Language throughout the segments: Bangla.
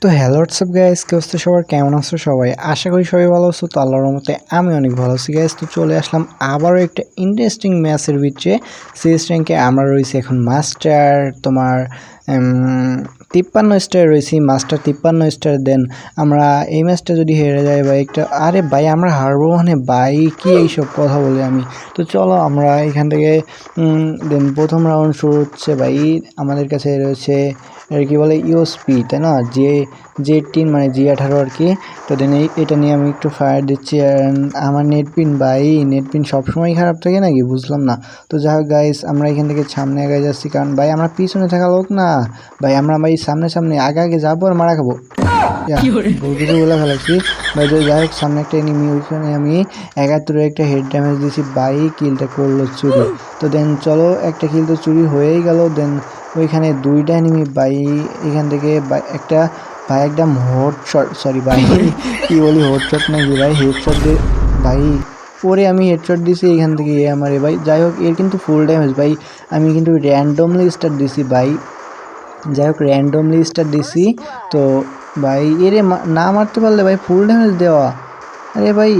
তো হ্যালো হোয়াটসঅ্যাপ গাইস, কি অবস্থা সবার? কেমন আছো সবাই? আশা করি সবাই ভালো আছো। তো আল্লাহর রহমতে আমি অনেক ভালো আছি গাইস। তো চলে আসলাম আবারও একটা ইন্টারেস্টিং ম্যাচের ভিতরে। সিএস র্যাঙ্কে আমরা রয়েছি এখন মাস্টার তোমার 53 স্টার রয়েছি, মাস্টার 53 স্টার। দেন আমরা এই ম্যাচটা যদি হেরে যাই ভাই একটা, আরে ভাই আমরা হারবো মানে ভাই কি এইসব কথা বলি আমি। তো চলো আমরা এখান থেকে দেন প্রথম রাউন্ড শুরু হচ্ছে ভাই। আমাদের কাছে রয়েছে আর কি বলে ইউএসপি, তাই না? জে18 মানে G18 আর কি। তো দেন এটা নিয়ে আমি একটু ফায়ার দিচ্ছি। আমার নেটপিন ভাই, নেটপিন সবসময় খারাপ থাকে নাকি বুঝলাম না। তো যাই হোক গাইস, আমরা এখান থেকে সামনে আগে যাচ্ছি, কারণ ভাই আমরা পিছনে থাকা লোক না ভাই, আমরা ভাই সামনে সামনে আগে আগে যাবো আর মারা খাবো। ভুল কিছু বলে ফেলাচ্ছি ভাই। তো যাই হোক, সামনে একটা এনিমি, ওইখানে আমি 71 একটা হেড ড্যামেজ দিয়েছি ভাই, কিলটা করলো চুরি। তো দেন চলো, একটা কিল তো চুরি হয়েই গেল। দেন ওইখানে দুইটা এনিমি ভাই, এখান থেকে একটা ভাই একদম হেডশট, সরি ভাই কি বলি, হেডশট নাকি ভাই, হেডশট দিয়ে ভাই পরে আমি হেডশট দিছি এখান থেকে আমারে ভাই। যাই হোক, এর কিন্তু ফুল ড্যামেজ ভাই, আমি কিন্তু র্যান্ডমলি স্টার দিছি ভাই। যাই হোক, র্যান্ডমলি স্টার দিছি তো ভাই, এরে না মারতে পারলে ভাই ফুল ড্যামেজ দেওয়া, আরে ভাই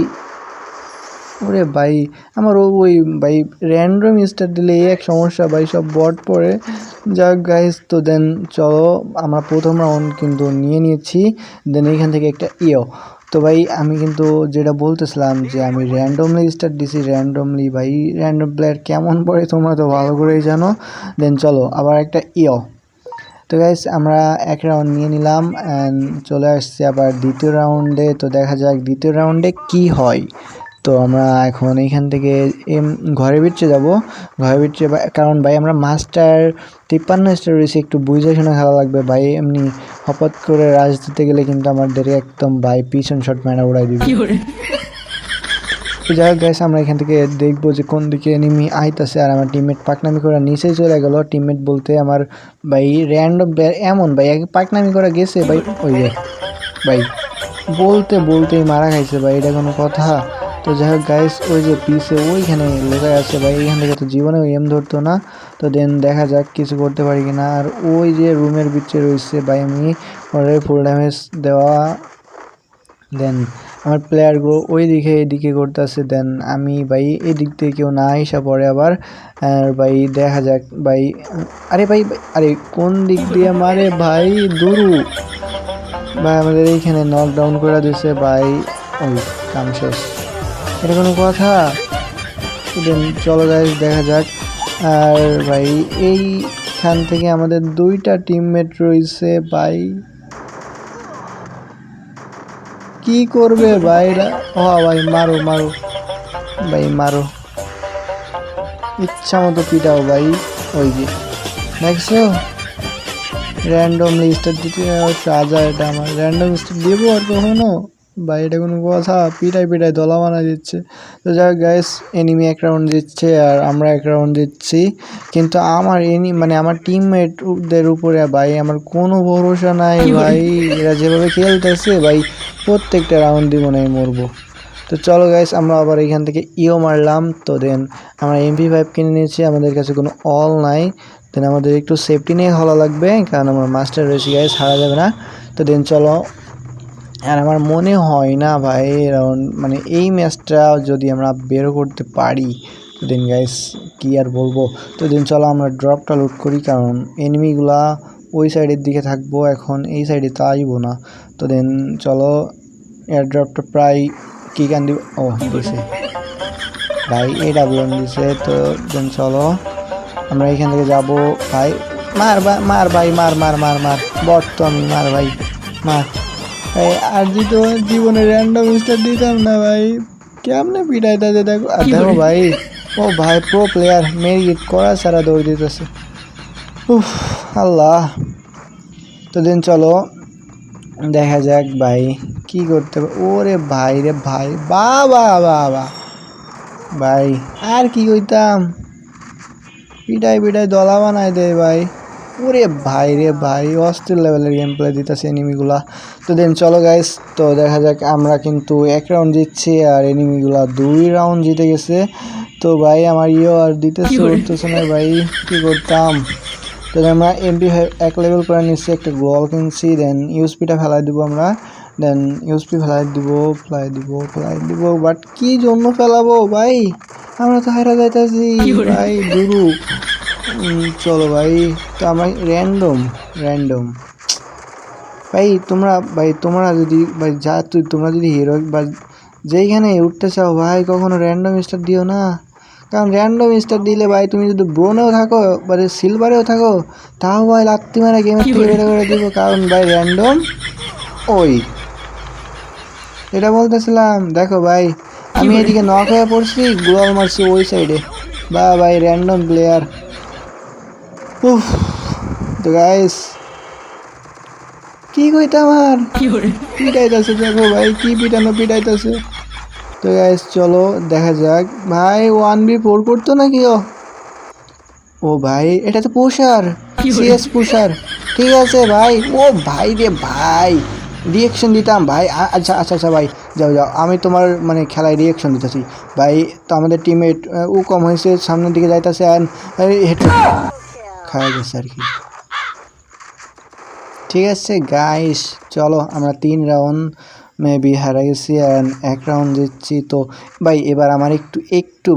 ওরে ভাই আমার ওই ভাই র্যান্ডম স্টার দিলে এই এক সমস্যা ভাই, সব বট পড়ে। যাক গাইস, তো দেন চলো আমরা প্রথম রাউন্ড কিন্তু নিয়ে নিয়েছি। দেন এইখান থেকে একটা তো ভাই আমি কিন্তু যেটা বলতেছিলাম যে আমি র্যান্ডমলি স্টার দিছি, র্যান্ডমলি ভাই, র্যান্ডম প্লেয়ার কেমন পড়ে তোমরা তো ভালো করেই জানো। দেন চলো আবার একটা তো গাইস আমরা এক রাউন্ড নিয়ে নিলাম অ্যান্ড চলে আসছি আবার দ্বিতীয় রাউন্ডে। তো দেখা যাক দ্বিতীয় রাউন্ডে কি হয়। তো আমরা এখন এইখান থেকে ঘরের ভিতরে যাব, ঘরের ভিতরে, কারণ ভাই আমরা মাস্টার 53 স্টার রয়েছে, একটু বুঝে শুনে খেলা লাগবে ভাই। এমনি হঠাৎ করে রাজ দিতে গেলে কিন্তু আমাদের একদম ভাই পিছন শট মেরা উড়াই দিবে। তো যাই হোক গাইস, আমরা এখান থেকে দেখবো যে কোন দিকে এনিমি আইতাছে। আর আমার টিমমেট পাকনামি করে নিচেই চলে গেল। টিমমেট বলতে আমার ভাই র্যান্ডম এমন ভাই পাকনামি করে গেছে ভাই, ওই যে ভাই বলতে বলতেই মারা খাইছে ভাই, এটা কোনো কথা? তো যাই হোক গাইস, ওই যে পিছে ওইখানে লোকায় আছে ভাই, এখান থেকে তো জীবনেও এম ধরতো না। তো দেন দেখা যাক কিছু করতে পারি কিনা। আর ওই যে রুমের ভিতরে রয়েছে ভাই, আমি অলরেডি ফুল ড্যামেজ দেওয়া। দেন আমার প্লেয়ারগুলো ওই দিকে এদিকে করতেছে। দেন আমি ভাই এদিক থেকে কেউ না আসা পড়ে আবার। আর ভাই দেখা যাক ভাই, আরে ভাই আরে কোন দিক দিয়ে মারে ভাই, দুরু ভাই আমাদের এইখানে নকডাউন করে দিছে ভাই। ওই কাম শেষ, এটা কোনো কথা? দেন চলো গাইস দেখা যাক। আর ভাই এইখান থেকে আমাদের দুইটা টিমমেট রয়েছে ভাই, কি করবে ভাইরা? ও ভাই মারো মারো ভাই, মারো ইচ্ছা মতো পিটাও ভাই। ওই যে দেখছো, র্যান্ডমলি স্টার দিতে রাজা, এটা আমার র্যান্ডম স্টার দিব আর কখনো ভাই? এটা কোনো কথা? পিটাই পিটাই দলা বানা দিচ্ছে। তো যাই হোক গাইস, এনিমি এক রাউন্ড দিচ্ছে আর আমরা এক রাউন্ড দিচ্ছি, কিন্তু আমার মানে আমার টিমমেটদের উপরে ভাই আমার কোনো ভরসা নাই ভাই। এরা যেভাবে খেলতেছে ভাই, প্রত্যেকটা রাউন্ড দিব নাই মরবো। তো চলো গাইস, আমরা আবার এখান থেকে মারলাম। তো দেন আমরা MP5 কিনে নিয়েছি, আমাদের কাছে কোনো অল নাই। দেন আমাদের একটু সেফটি নিয়ে হলা লাগবে, কারণ আমার মাস্টার রয়েছে গাইস, হারা যাবে না। তো দেন চলো, আর আমার মনে হয় না ভাই রাউন্ড মানে এই ম্যাচটা যদি আমরা বেরো করতে পারি, তো দেন গাইস কি আর বলবো। তো দেন চলো আমরা ড্রপটা লুট করি, কারণ এনিমিগুলা ওই সাইডের দিকে থাকবো, এখন এই সাইডে তো আসবো না। তো দেন চলো, এয়ার ড্রপটা প্রায় কি গান দিব, ও দিছে ভাই, এটা বলুন দিছে। তো দেন চলো আমরা এখান থেকে যাব ভাই। মার মার ভাই, মার মার মার মার, বট তো আমি, মার ভাই মার ভাই। আর তো জীবনে র্যান্ডম স্টার দিতাম না ভাই, কেমনে পিটাইতে দেখো। আর দেখো ভাই, ও ভাই প্রো প্লেয়ার মেরিট করা ছাড়া দৌড় দিতেছে, উফ আল্লাহ। তো দিন চলো দেখা যাক ভাই কি করতে পারে। ওরে ভাই রে ভাই, বাবা বাবা ভাই, আর কি কইতাম, পিটাই পিটাই দলা বানাই দেয় ভাই। ওরে ভাই রে ভাই, অস্থির লেভেলের গেম প্লে দিতেছে এনিমিগুলা। তো দেন চলো গাইস, তো দেখা যাক আমরা কিন্তু এক রাউন্ড জিতছি আর এনিমিগুলা 2 রাউন্ড জিতে গেছে। তো ভাই আমার আর দিতেছে উঠতেছে না ভাই, কি করতাম। তো তো আমরা MP5 এক লেভেল করে নিচ্ছি, একটা গোল কিনছি, দেন ইউএসপিটা ফেলাই দিব আমরা, দেন ইউএসপি ফেলাই দিব, বাট কি জন্য ফেলাবো ভাই, আমরা তো হারা যাইতেছি ভাই দুরু। চলো ভাই, তো আমরা র্যান্ডম ভাই তোমরা যদি ভাই তোমরা যদি হিরো বা যেইখানে উঠতে চাও ভাই কখনো র্যান্ডম স্টার দিও না, কারণ র্যান্ডম স্টার দিলে ভাই তুমি যদি ব্রোনেও থাকো মানে সিলভারেও থাকো তাও ভাই লাত্তি মারা গেমের থেকে বের করে দিব, কারণ ভাই র্যান্ডম। ওই এটা বলতেছিলাম, দেখো ভাই আমি এদিকে নক হয়ে পড়ছি, গ্লোয়াল মারছি ওই সাইডে, বা ভাই র্যান্ডম প্লেয়ার। তো গাইস কি কইতা আমার পিটাইতেছে, দেখো ভাই কি পিটাইতেছে। তো গাইস চলো দেখা যাক, ভাই 1v4 করতো নাকি? ও ভাই এটা তো পুষার, সিএস পুষার, ঠিক আছে ভাই। ও ভাই রে ভাই রিয়েকশন দিতাম ভাই, আচ্ছা ভাই যাও আমি তোমার মানে খেলায় রিয়েকশন দিতেছি ভাই। তো আমাদের টিমমেট ও কম হয়েছে, সামনের দিকে যাইতেছে, হেড খাওয়া গেছে আর কি। ঠিক আছে গাইস চলো আমরা 3 রাউন্ড মেবি হারা গেছি আর 1 রাউন্ড দিচ্ছি। তো ভাই এবার আমার একটু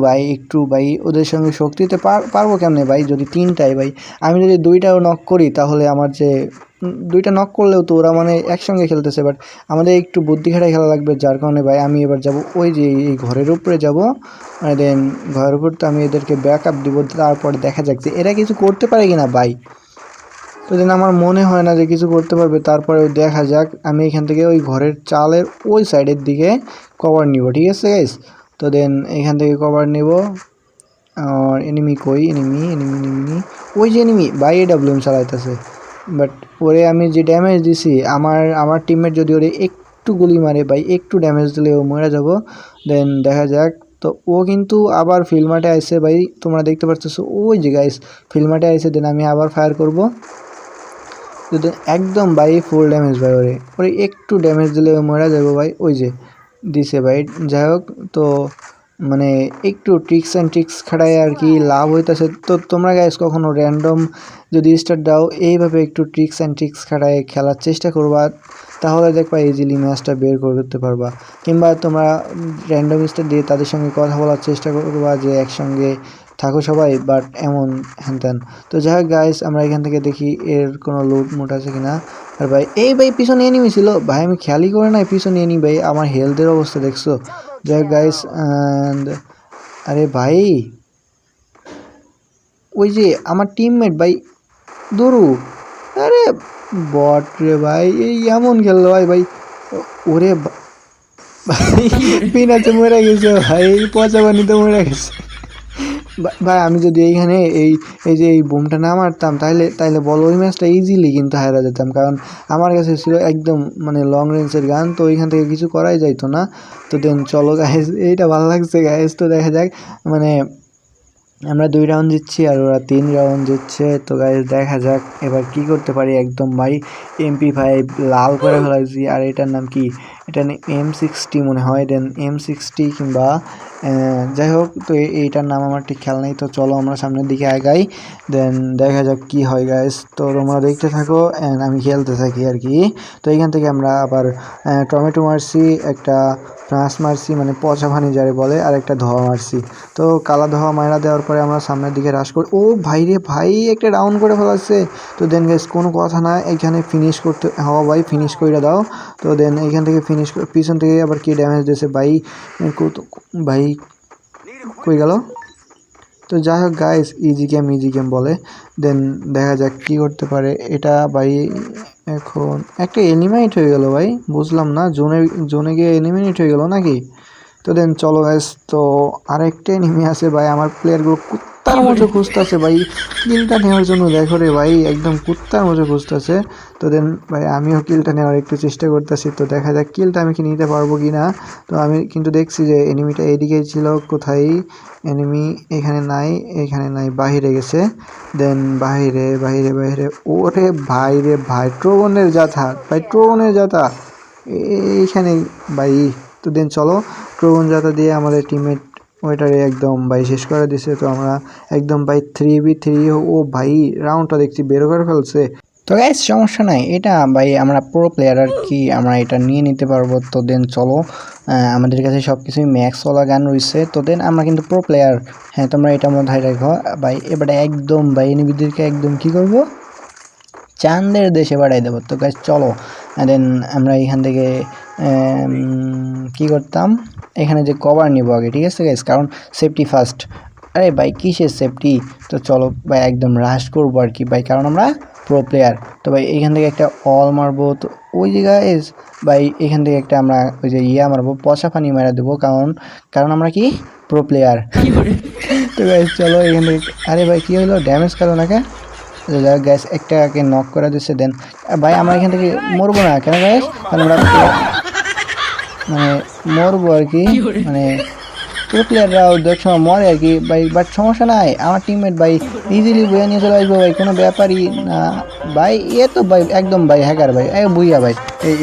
ভাই ওদের সঙ্গে শক্তিতে পারবো কেমনে ভাই, যদি 3টাই ভাই, আমি যদি 2টাও নক করি তাহলে আমার যে 2টা নক করলেও তো ওরা মানে একসঙ্গে খেলতেছে, বাট আমাদের একটু বুদ্ধি খাটাই খেলা লাগবে, যার কারণে ভাই আমি এবার যাব ওই যে এই ঘরের উপরে যাব, দেন ঘরের উপর তো আমি এদেরকে ব্যাক আপ দিব, তারপর দেখা যাক যে এরা কিছু করতে পারে কিনা ভাই। তো দেন আমার মনে হয় না যে কিছু করতে পারবে, তারপরে দেখা যাক। আমি এখান থেকে ওই ঘরের চালের ওই সাইডের দিকে কভার নিব, ঠিক আছে গাইস। তো দেন এখান থেকে কভার নিব, আর এনিমি কই, এনিমি ওই যে এনিমি ভাই AWM চালাইতেছে, বাট ওরে আমি যে ড্যামেজ দিছি, আমার টিমমেট যদি ওরে একটু গুলি মারে ভাই, একটু ড্যামেজ দিলে ও মরে যাব। দেন দেখা যাক। তো ও কিন্তু আবার ফিল্ড মাঠে আইসে ভাই, তোমরা দেখতে পাচ্ছ ওই যে গাইস ফিল্ড মাঠে আইসে। দেন আমি আবার ফায়ার করব, যদি একদম ভাই ফুল ড্যামেজ ভাই, ওরে একটু ড্যামেজ দিলে মরা যাবে ভাই। ওই যে দিছে ভাই, যাই হোক। তো মানে একটু ট্রিক্স খাটায় আর কি লাভ হইতেছে। তো তোমরা গাইস কখনো র্যান্ডম যদি স্টার্ট দাও এইভাবে একটু ট্রিক্স খাটায় খেলার চেষ্টা করবা, তাহলে দেখবা ইজিলি ম্যাচটা বের করতে পারবা। কিংবা তোমরা র্যান্ডম স্টার দিয়ে তাদের সঙ্গে কথা বলার চেষ্টা করবা যে একসঙ্গে থাকো সবাই, বাট এমন হ্যান। তো যাই হোক গাইস আমরা এখান থেকে দেখি এর কোনো লুট মুট আছে কিনা। আর ভাই এই ভাই পিছনে এনিমি ছিল ভাই, আমি খেয়ালই করে নাই পিছনে এনিমি ভাই, আমার হেলথের অবস্থা দেখছো। যাই হোক গাইস, আরে ভাই ওই যে আমার টিমমেট ভাই দূরু, আরে বট রে ভাই, এই এমন খেললো ভাই ওরে ভাই পিনাতে মরে গেছে ভাই, পচা পানিতে মরে গেছে ভাই। আমি যদি এইখানে এই যে এই বোমটা না মারতাম তাইলে বলো ওই ম্যাচটা ইজিলি কিন্তু হারা যেতাম, কারণ আমার কাছে ছিল একদম মানে লং রেঞ্জের গান, তো ওইখান থেকে কিছু করাই যাইতো না। তো দেন চলো গাইস, এইটা ভালো লাগছে গাইস। তো দেখা যাক মানে আমরা 2 রাউন্ড জিতছি আর ওরা 3 রাউন্ড জিতছে। তো গাইস দেখা যাক এবার কি করতে পারি। একদম ভাই MP5 লাল করে ফেলাইছি, আর এটার নাম কি, এটা M60 মনে হয়, দেন M60 কিংবা যাই হোক। তো এইটার নাম আমার ঠিক খেয়াল নেই। তো চলো আমরা সামনের দিকে আগাই, দেন দেখা যাক কি হয় গাইস। তো তোমরা দেখতে থাকো অ্যান্ড আমি খেলতে থাকি আর কি। তো এইখান থেকে আমরা আবার টমেটো মারছি, একটা ফ্রাঁস মারছি মানে পচা পানি যারে বলে, আর একটা ধোয়া মারছি। তো কালা ধোয়া মারা দেওয়ার পরে আমরা সামনের দিকে রাশ করি। ও ভাই রে ভাই একটা ডাউন করে ফেলাচ্ছে। তো দেন গাইস কোনো কথা না, এখানে ফিনিশ করতে হওয়া ভাই, ফিনিশ করে দাও। তো দেন এইখান থেকে ফিনিশ, পিছন থেকে আবার কি ড্যামেজ দিয়েছে ভাই, ভাই কই গেল। তো যাই হোক গাইস ইজি গেম বলে। দেন দেখা যাক কি করতে পারে এটা ভাই। এখন একটা এলিমিনেট হয়ে গেল ভাই, বুঝলাম না, জোনে গিয়ে এলিমিনেট হয়ে গেল নাকি। তো দেন চলো গাইস, তো আরেকটা এনিমি আছে ভাই, আমার প্লেয়ারগুলো কুত্তার মতো খুঁজতেছে ভাই কিলটা নেওয়ার জন্য, দেখো রে ভাই একদম কুত্তার মতো খুঁজতেছে। তো দেন ভাই আমিও কিলটা নেওয়ার একটু চেষ্টা করতেছি, তো দেখা যাক কিলটা আমি কি নিতে পারবো কি না। তো আমি কিন্তু দেখছি যে এনিমিটা এদিকেই ছিল, কোথায় এনিমি, এখানে নাই, বাহিরে গেছে। দেন বাহিরে, ওরে ভাই রে ভাই ট্রোবনের যাতা এইখানে ভাই। তো দেন চলো ট্রোবন যাতা দিয়ে আমাদের টিমমেট ওইটারে একদম ভাই শেষ করে দিছে। তো আমরা একদম ভাই 3v3 ও ভাই রাউন্ডটা দেখছি বের করে ফেলছে। তো গাইস সমস্যা নাই, এটা ভাই আমরা প্রো প্লেয়ার আর কি, আমরা এটা নিয়ে নিতে পারবো। তো দেন চলো, আমাদের কাছে সব কিছুই ম্যাক্সওয়ালা গান রয়েছে। তো দেন আমরা কিন্তু প্রো প্লেয়ার, হ্যাঁ তোমরা এটা মাথায় রাখো ভাই। এবারে একদম ভাই এনিমিদেরকে একদম কি করব, চাঁদের দেশে বাড়াই দেবো। তো গাইস চলো, দেন আমরা এখান থেকে কি করতাম, এখানে যে কভার নিব আগে, ঠিক আছে গাইস, কারণ সেফটি ফার্স্ট। আরে ভাই কিসের সেফটি, তো চলো ভাই একদম রাশ করবো আর কি ভাই, কারণ আমরা প্রো প্লেয়ার। তো ভাই এখান থেকে একটা অল মারবো, তো ওই জায়গায় ভাই এখান থেকে একটা আমরা ওই যে মারবো, পচা পানি মারা দেবো, কারণ আমরা কি প্রো প্লেয়ার। তো গাইস চলো এখান থেকে, আরে ভাই কি হলো, ড্যামেজ কারো নাকি গ্যাস একটাকে নক করে দিচ্ছে। দেন ভাই আমরা এখান থেকে মরবো না কেন গ্যাস, কারণ আমরা মানে মরবো আর কি, মানে প্রো প্লেয়াররাও দেখ সময় মরে আর কি ভাই, বাট সমস্যা নাই, আমার টিমমেট ভাই ইজিলি বয়ে নিয়ে চলে আসবো ভাই, কোনো ব্যাপারই না ভাই। এ তো ভাই একদম ভাই হ্যাকার ভাই, বুইয়া ভাই এই